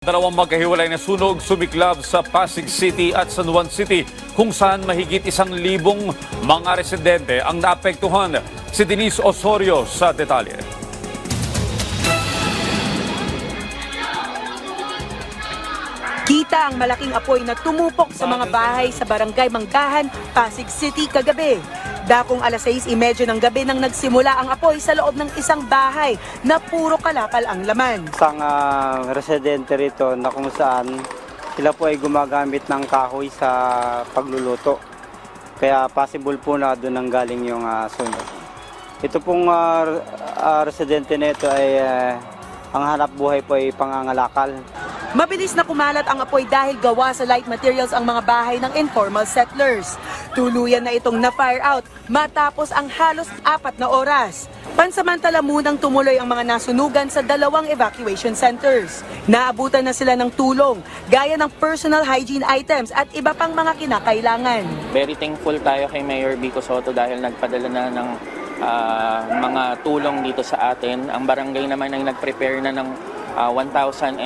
Dalawang magkahiwalay na sunog sumiklab sa Pasig City at San Juan City kung saan mahigit 1,000 mga residente ang naapektuhan. Si Denise Osorio sa detalye. Kita ang malaking apoy na tumupok sa mga bahay sa barangay Manggahan, Pasig City kagabi. Dakong alas 6:30 ng gabi nang nagsimula ang apoy sa loob ng isang bahay na puro kalakal ang laman. Isang residente rito na kung saan sila po ay gumagamit ng kahoy sa pagluluto. Kaya possible po na doon ang galing yung sunog. Ito pong residente na ito ay ang hanap buhay po ay pangangalakal. Mabilis na kumalat ang apoy dahil gawa sa light materials ang mga bahay ng informal settlers. Tuluyan na itong na-fire out matapos ang halos 4 na oras. Pansamantala munang tumuloy ang mga nasunugan sa 2 evacuation centers. Naabutan na sila ng tulong gaya ng personal hygiene items at iba pang mga kinakailangan. Very thankful tayo kay Mayor Vico Soto dahil nagpadala na ng mga tulong dito sa atin. Ang barangay naman ay nag-prepare na ng 1,000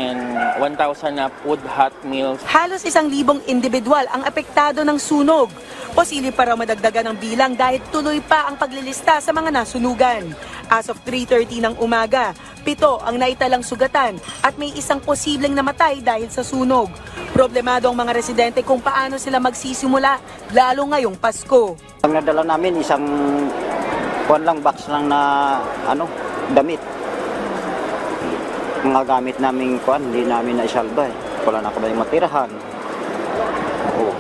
na food hot meals. Halos 1,000 individual ang apektado ng sunog. Posible para madagdagan ang bilang dahil tuloy pa ang paglilista sa mga nasunugan. As of 3:30 ng umaga, 7 ang naitalang sugatan at may isang posibleng namatay dahil sa sunog. Problemado ang mga residente kung paano sila magsisimula, lalo ngayong Pasko. Ang nadala namin isang box lang na damit. Mga gamit namin hindi namin naisalba eh. Wala na kami matirahan. Oo.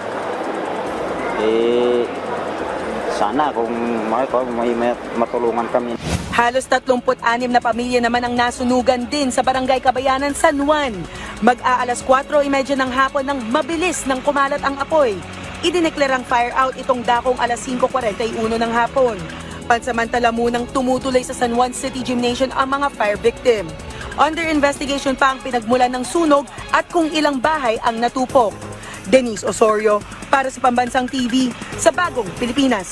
Sana kung may matulungan kami. Halos 36 na pamilya naman ang nasunugan din sa Barangay Kabayanan, San Juan. Mag-aalas 4:30 ng hapon nang mabilis nang kumalat ang apoy. Idineklarang fire out itong dakong alas 5:41 ng hapon. Pansamantala munang tumutuloy sa San Juan City Gymnasium ang mga fire victim. Under investigation pa ang pinagmulan ng sunog at kung ilang bahay ang natupok. Denise Osorio para sa Pambansang TV sa Bagong Pilipinas.